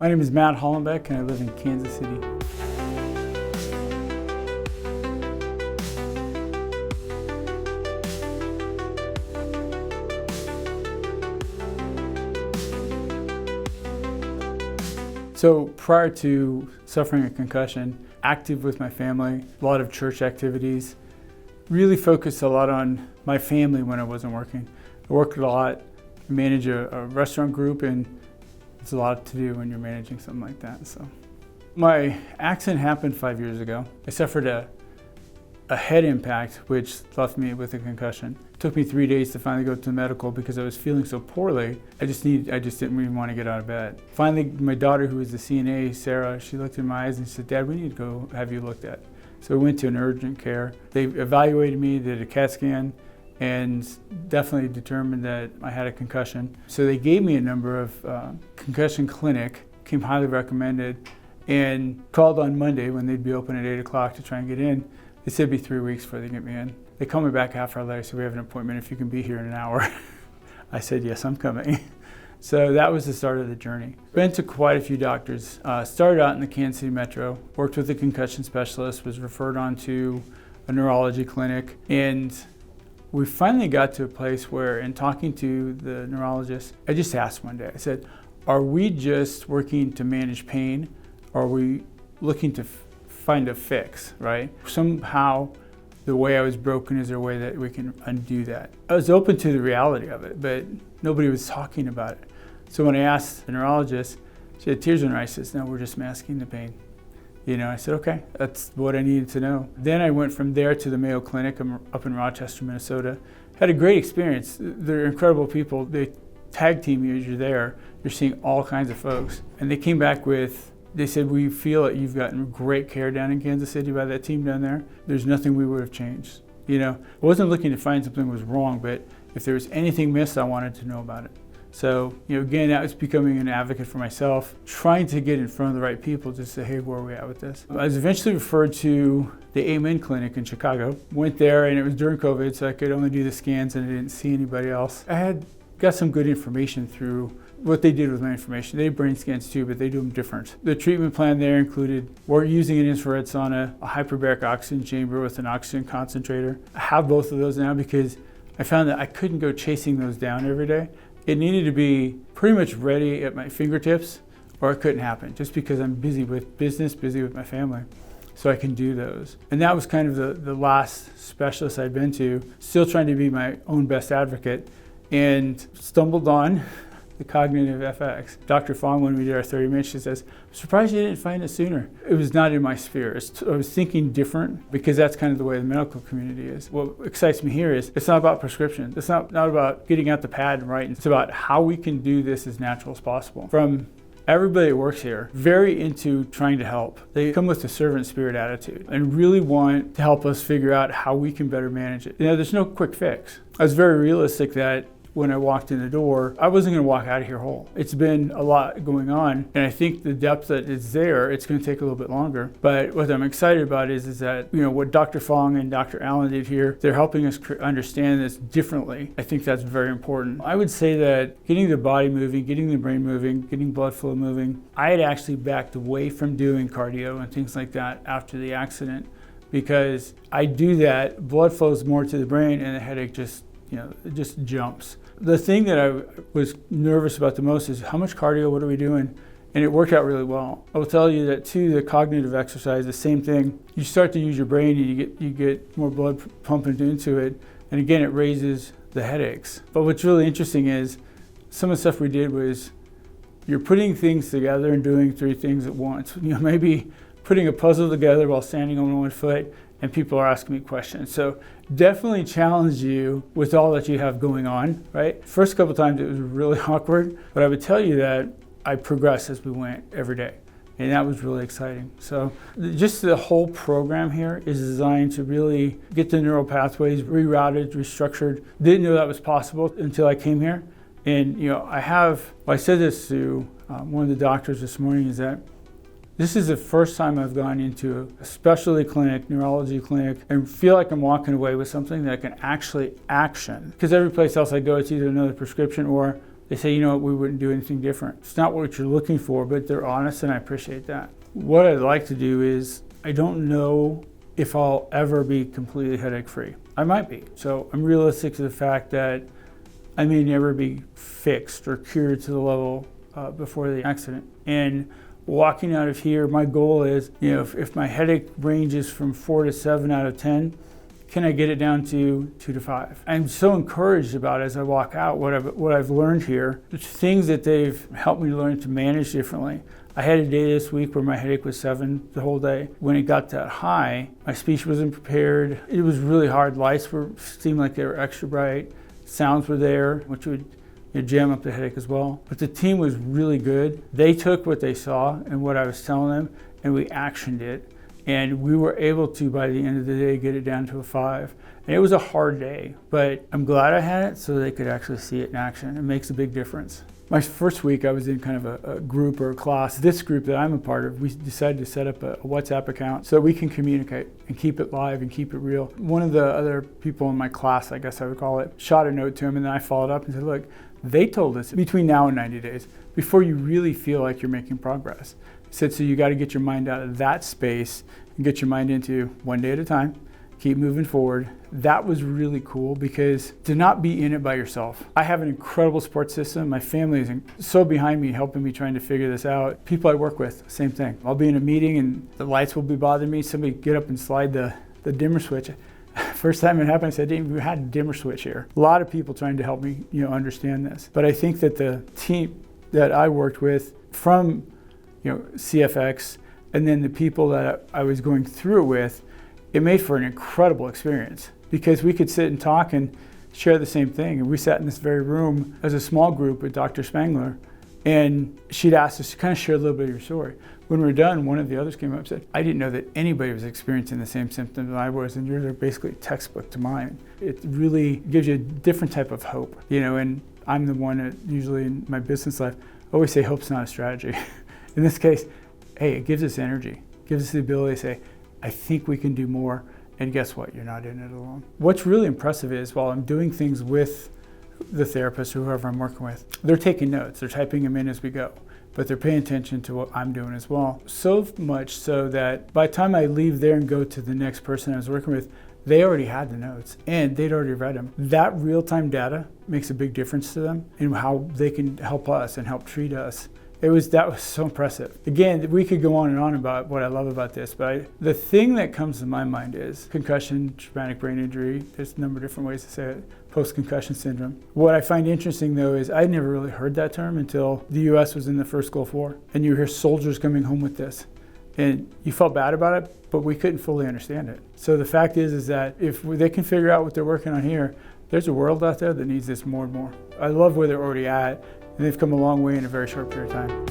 My name is Matt Hollenbeck and I live in Kansas City. So prior to suffering a concussion, active with my family, a lot of church activities, really focused a lot on my family when I wasn't working. I worked a lot, manage a restaurant group, and it's a lot to do when you're managing something like that. So, my accident happened 5 years ago. I suffered a head impact, which left me with a concussion. It took me 3 days to finally go to the medical because I was feeling so poorly. I just didn't even want to get out of bed. Finally, my daughter, who was the CNA, Sarah, she looked in my eyes and she said, "Dad, we need to go have you looked at." So we went to an urgent care. They evaluated me, did a CAT scan, and definitely determined that I had a concussion. So they gave me a number of concussion clinic, came highly recommended, and called on Monday when they'd be open at 8 o'clock to try and get in. They said it'd be 3 weeks before they get me in. They called me back half hour later, so we have an appointment if you can be here in an hour. I said, yes, I'm coming. So that was the start of the journey. Been to quite a few doctors. Started out in the Kansas City Metro, worked with a concussion specialist, was referred on to a neurology clinic, and we finally got to a place where, in talking to the neurologist, I just asked one day, I said, are we just working to manage pain, or are we looking to find a fix, right? Somehow, the way I was broken, is there a way that we can undo that? I was open to the reality of it, but nobody was talking about it. So when I asked the neurologist, she had tears in her eyes, says, "No, we're just masking the pain." I said, okay, that's what I needed to know. Then I went from there to the Mayo Clinic up in Rochester, Minnesota. Had a great experience. They're incredible people. They tag team you as you're there. You're seeing all kinds of folks. And they came back with, they said, "We feel that you've gotten great care down in Kansas City by that team down there. There's nothing we would have changed." I wasn't looking to find something was wrong, but if there was anything missed, I wanted to know about it. So, again, that was becoming an advocate for myself, trying to get in front of the right people to say, hey, where are we at with this? I was eventually referred to the Amen Clinic in Chicago. Went there, and it was during COVID, so I could only do the scans, and I didn't see anybody else. I had got some good information through what they did with my information. They did brain scans too, but they do them different. The treatment plan there included, we're using an infrared sauna, a hyperbaric oxygen chamber with an oxygen concentrator. I have both of those now because I found that I couldn't go chasing those down every day. It needed to be pretty much ready at my fingertips, or it couldn't happen, just because I'm busy with business, busy with my family. So I can do those. And that was kind of the last specialist I'd been to, still trying to be my own best advocate, and stumbled on the cognitive FX. Dr. Fong, when we did our 30 minutes, she says, "I'm surprised you didn't find it sooner." It was not in my sphere. I was thinking different, because that's kind of the way the medical community is. What excites me here is it's not about prescription. It's not about getting out the pad and writing. It's about how we can do this as natural as possible. From everybody that works here, very into trying to help. They come with a servant spirit attitude and really want to help us figure out how we can better manage it. There's no quick fix. I was very realistic that when I walked in the door, I wasn't going to walk out of here whole. It's been a lot going on, and I think the depth that is there, it's going to take a little bit longer. But what I'm excited about is that, what Dr. Fong and Dr. Allen did here, they're helping us understand this differently. I think that's very important. I would say that getting the body moving, getting the brain moving, getting blood flow moving, I had actually backed away from doing cardio and things like that after the accident, because I do that, blood flows more to the brain, and the headache just jumps. The thing that I was nervous about the most is how much cardio, what are we doing? And it worked out really well. I will tell you that too, the cognitive exercise, the same thing. You start to use your brain and you get more blood pumping into it. And again, it raises the headaches. But what's really interesting is some of the stuff we did was you're putting things together and doing 3 things at once. Maybe putting a puzzle together while standing on one foot, and people are asking me questions. So definitely challenge you with all that you have going on, right? First couple times it was really awkward, but I would tell you that I progressed as we went every day. And that was really exciting. So just the whole program here is designed to really get the neural pathways rerouted, restructured. Didn't know that was possible until I came here. And I said this to one of the doctors this morning, is that this is the first time I've gone into a specialty clinic, neurology clinic, and feel like I'm walking away with something that I can actually action. Because every place else I go, it's either another prescription or They say, you know what, we wouldn't do anything different. It's not what you're looking for, but they're honest, and I appreciate that. What I'd like to do is, I don't know if I'll ever be completely headache-free. I might be. So I'm realistic to the fact that I may never be fixed or cured to the level before the accident. And walking out of here, my goal is, you know, if my headache ranges from 4 to 7 out of 10, can I get it down to 2 to 5? I'm so encouraged about, as I walk out, what I've learned here, the things that they've helped me learn to manage differently. I had a day this week where my headache was 7 the whole day. When it got that high, my speech wasn't prepared. It was really hard. Lights seemed like they were extra bright. Sounds were there, which would jam up the headache as well. But the team was really good. They took what they saw and what I was telling them, and we actioned it. And we were able to, by the end of the day, get it down to a 5. And it was a hard day, but I'm glad I had it so they could actually see it in action. It makes a big difference. My first week, I was in kind of a group or a class. This group that I'm a part of, we decided to set up a WhatsApp account so that we can communicate and keep it live and keep it real. One of the other people in my class, I guess I would call it, shot a note to him, and then I followed up and said, look, they told us between now and 90 days, before you really feel like you're making progress. He said, so you got to get your mind out of that space and get your mind into one day at a time, keep moving forward. That was really cool, because to not be in it by yourself. I have an incredible support system. My family is so behind me, helping me trying to figure this out. People I work with, same thing. I'll be in a meeting and the lights will be bothering me. Somebody get up and slide the dimmer switch. First time it happened, I said, we had a dimmer switch here. A lot of people trying to help me, understand this. But I think that the team that I worked with from, CFX, and then the people that I was going through it with, it made for an incredible experience, because we could sit and talk and share the same thing. And we sat in this very room as a small group with Dr. Spangler, and she'd asked us to kind of share a little bit of your story. When we were done, one of the others came up and said, I didn't know that anybody was experiencing the same symptoms that I was, and yours are basically textbook to mine. It really gives you a different type of hope, and I'm the one that usually in my business life, I always say hope's not a strategy. In this case, hey, it gives us energy, gives us the ability to say, I think we can do more, and guess what? You're not in it alone. What's really impressive is, while I'm doing things with the therapist or whoever I'm working with, they're taking notes, they're typing them in as we go, but they're paying attention to what I'm doing as well. So much so that by the time I leave there and go to the next person I was working with, they already had the notes and they'd already read them. That real-time data makes a big difference to them in how they can help us and help treat us. That was so impressive. Again, we could go on and on about what I love about this, but the thing that comes to my mind is concussion, traumatic brain injury. There's a number of different ways to say it. Post-concussion syndrome. What I find interesting, though, is I never really heard that term until the U.S. was in the first Gulf War, and you hear soldiers coming home with this. And you felt bad about it, but we couldn't fully understand it. So the fact is that if they can figure out what they're working on here, there's a world out there that needs this more and more. I love where they're already at, and they've come a long way in a very short period of time.